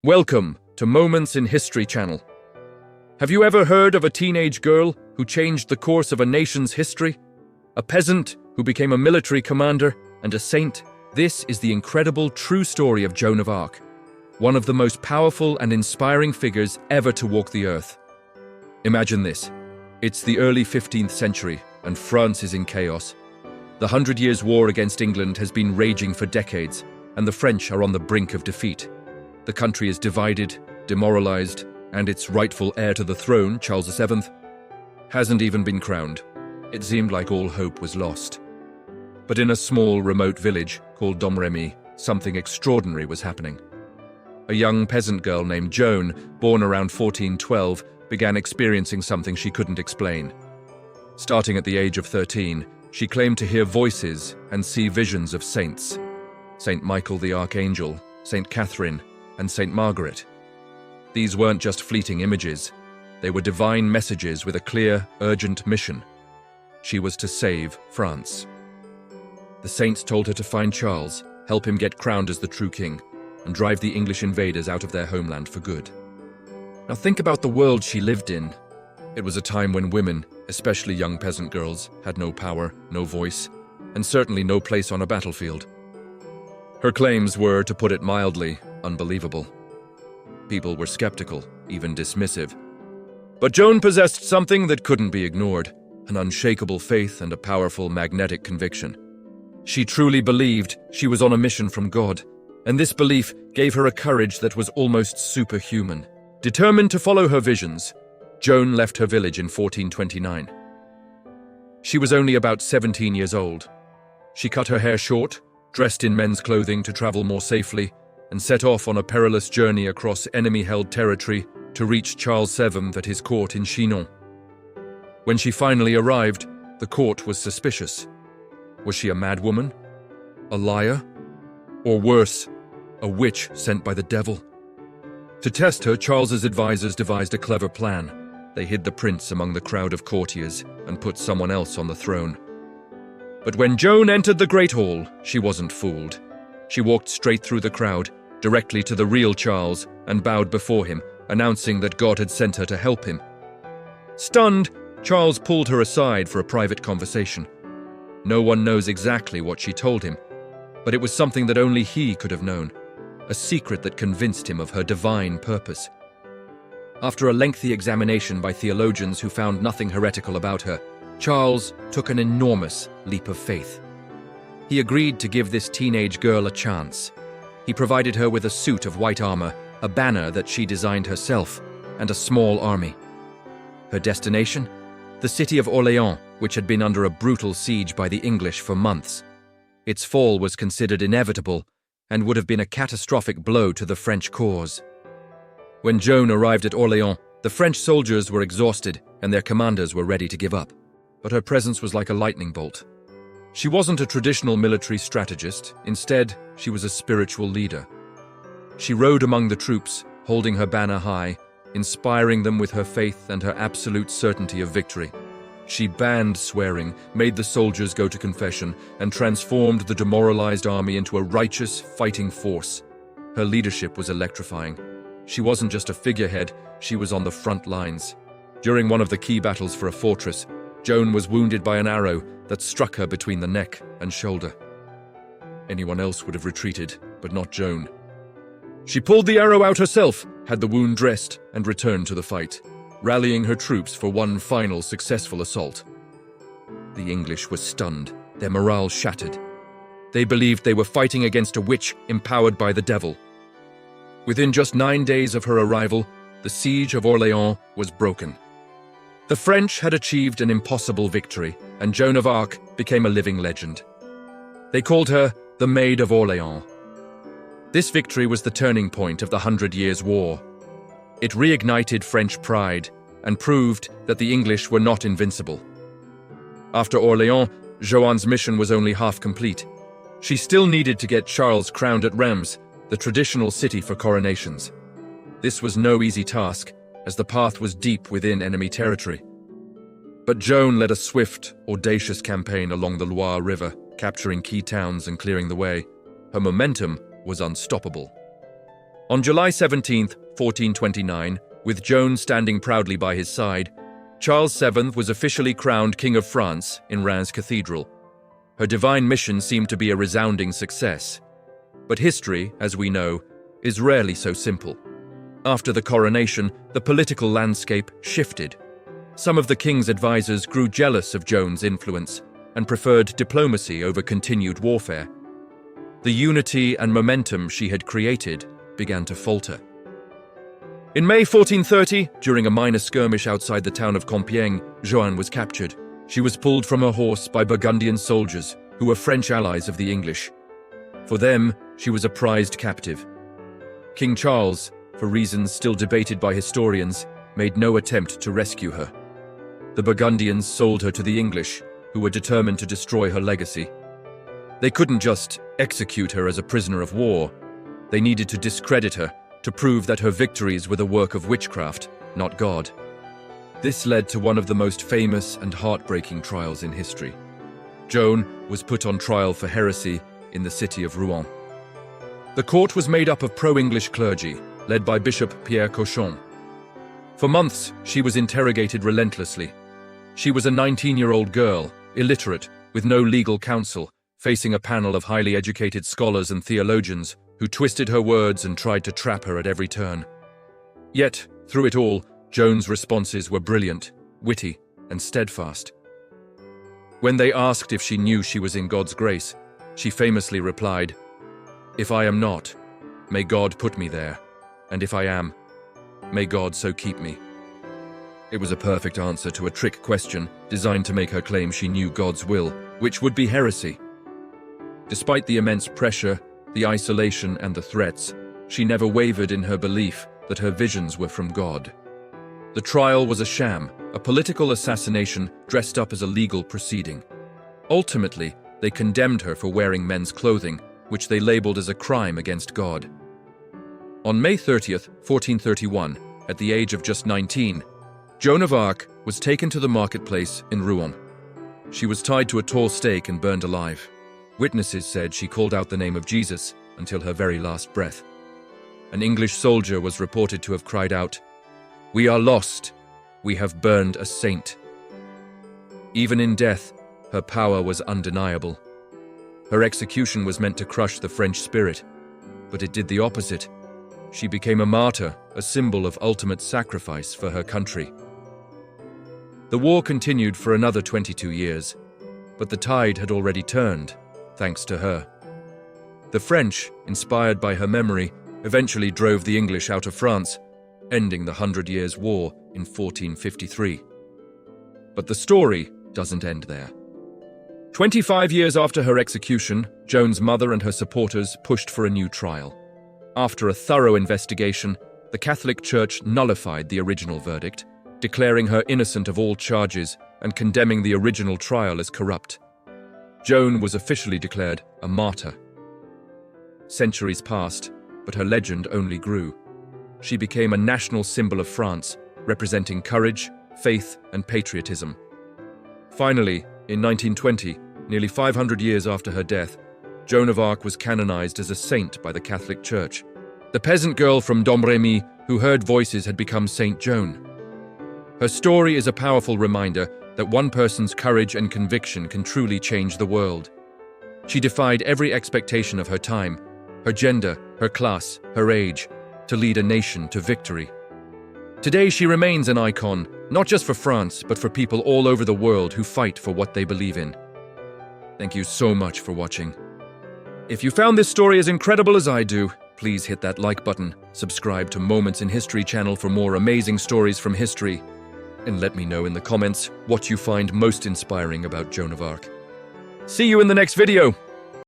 Welcome to Moments in History channel. Have you ever heard of a teenage girl who changed the course of a nation's history? A peasant who became a military commander and a saint? This is the incredible true story of Joan of Arc, one of the most powerful and inspiring figures ever to walk the earth. Imagine this. It's the early 15th century and France is in chaos. The 100 Years' War against England has been raging for decades and the French are on the brink of defeat. The country is divided, demoralized, and its rightful heir to the throne, Charles VII, hasn't even been crowned. It seemed like all hope was lost. But in a small, remote village called Domrémy, something extraordinary was happening. A young peasant girl named Joan, born around 1412, began experiencing something she couldn't explain. Starting at the age of 13, she claimed to hear voices and see visions of saints. Saint Michael the Archangel, Saint Catherine, and Saint Margaret. These weren't just fleeting images. They were divine messages with a clear, urgent mission. She was to save France. The saints told her to find Charles, help him get crowned as the true king, and drive the English invaders out of their homeland for good. Now think about the world she lived in. It was a time when women, especially young peasant girls, had no power, no voice, and certainly no place on a battlefield. Her claims were, to put it mildly, unbelievable. People were skeptical, even dismissive. But Joan possessed something that couldn't be ignored, an unshakable faith and a powerful magnetic conviction. She truly believed she was on a mission from God, and this belief gave her a courage that was almost superhuman. Determined to follow her visions, Joan left her village in 1429. She was only about 17 years old. She cut her hair short, dressed in men's clothing to travel more safely, and set off on a perilous journey across enemy-held territory to reach Charles VII at his court in Chinon. When she finally arrived, the court was suspicious. Was she a madwoman? A liar? Or worse, a witch sent by the devil? To test her, Charles's advisors devised a clever plan. They hid the prince among the crowd of courtiers and put someone else on the throne. But when Joan entered the Great Hall, she wasn't fooled. She walked straight through the crowd, directly to the real Charles, and bowed before him, announcing that God had sent her to help him. Stunned, Charles pulled her aside for a private conversation. No one knows exactly what she told him, but it was something that only he could have known, a secret that convinced him of her divine purpose. After a lengthy examination by theologians who found nothing heretical about her, Charles took an enormous leap of faith. He agreed to give this teenage girl a chance. He provided her with a suit of white armor, a banner that she designed herself, and a small army. Her destination? The city of Orléans, which had been under a brutal siege by the English for months. Its fall was considered inevitable and would have been a catastrophic blow to the French cause. When Joan arrived at Orléans, the French soldiers were exhausted and their commanders were ready to give up. But her presence was like a lightning bolt. She wasn't a traditional military strategist. Instead, she was a spiritual leader. She rode among the troops, holding her banner high, inspiring them with her faith and her absolute certainty of victory. She banned swearing, made the soldiers go to confession, and transformed the demoralized army into a righteous, fighting force. Her leadership was electrifying. She wasn't just a figurehead, she was on the front lines. During one of the key battles for a fortress, Joan was wounded by an arrow that struck her between the neck and shoulder. Anyone else would have retreated, but not Joan. She pulled the arrow out herself, had the wound dressed, and returned to the fight, rallying her troops for one final successful assault. The English were stunned, their morale shattered. They believed they were fighting against a witch empowered by the devil. Within just 9 days of her arrival, the Siege of Orléans was broken. The French had achieved an impossible victory, and Joan of Arc became a living legend. They called her the Maid of Orléans. This victory was the turning point of the 100 Years' War. It reignited French pride and proved that the English were not invincible. After Orléans, Joan's mission was only half complete. She still needed to get Charles crowned at Reims, the traditional city for coronations. This was no easy task, as the path was deep within enemy territory. But Joan led a swift, audacious campaign along the Loire River, capturing key towns and clearing the way. Her momentum was unstoppable. On July 17, 1429, with Joan standing proudly by his side, Charles VII was officially crowned King of France in Reims Cathedral. Her divine mission seemed to be a resounding success. But history, as we know, is rarely so simple. After the coronation, the political landscape shifted. Some of the king's advisors grew jealous of Joan's influence and preferred diplomacy over continued warfare. The unity and momentum she had created began to falter. In May 1430, during a minor skirmish outside the town of Compiègne, Jeanne was captured. She was pulled from her horse by Burgundian soldiers, who were French allies of the English. For them, she was a prized captive. King Charles, for reasons still debated by historians, made no attempt to rescue her. The Burgundians sold her to the English, who were determined to destroy her legacy. They couldn't just execute her as a prisoner of war. They needed to discredit her, to prove that her victories were the work of witchcraft, not God. This led to one of the most famous and heartbreaking trials in history. Joan was put on trial for heresy in the city of Rouen. The court was made up of pro-English clergy, led by Bishop Pierre Cochon. For months, she was interrogated relentlessly. She was a 19-year-old girl, illiterate, with no legal counsel, facing a panel of highly educated scholars and theologians who twisted her words and tried to trap her at every turn. Yet, through it all, Joan's responses were brilliant, witty, and steadfast. When they asked if she knew she was in God's grace, she famously replied, "If I am not, may God put me there, and if I am, may God so keep me." It was a perfect answer to a trick question designed to make her claim she knew God's will, which would be heresy. Despite the immense pressure, the isolation, and the threats, she never wavered in her belief that her visions were from God. The trial was a sham, a political assassination dressed up as a legal proceeding. Ultimately, they condemned her for wearing men's clothing, which they labeled as a crime against God. On May 30th, 1431, at the age of just 19, Joan of Arc was taken to the marketplace in Rouen. She was tied to a tall stake and burned alive. Witnesses said she called out the name of Jesus until her very last breath. An English soldier was reported to have cried out, "We are lost. We have burned a saint." Even in death, her power was undeniable. Her execution was meant to crush the French spirit, but it did the opposite. She became a martyr, a symbol of ultimate sacrifice for her country. The war continued for another 22 years, but the tide had already turned, thanks to her. The French, inspired by her memory, eventually drove the English out of France, ending the 100 Years' War in 1453. But the story doesn't end there. 25 years after her execution, Joan's mother and her supporters pushed for a new trial. After a thorough investigation, the Catholic Church nullified the original verdict, declaring her innocent of all charges and condemning the original trial as corrupt. Joan was officially declared a martyr. Centuries passed, but her legend only grew. She became a national symbol of France, representing courage, faith, and patriotism. Finally, in 1920, nearly 500 years after her death, Joan of Arc was canonized as a saint by the Catholic Church. The peasant girl from Domrémy who heard voices had become Saint Joan. Her story is a powerful reminder that one person's courage and conviction can truly change the world. She defied every expectation of her time, her gender, her class, her age, to lead a nation to victory. Today she remains an icon, not just for France, but for people all over the world who fight for what they believe in. Thank you so much for watching. If you found this story as incredible as I do, please hit that like button, subscribe to Moments in History channel for more amazing stories from history, and let me know in the comments what you find most inspiring about Joan of Arc. See you in the next video!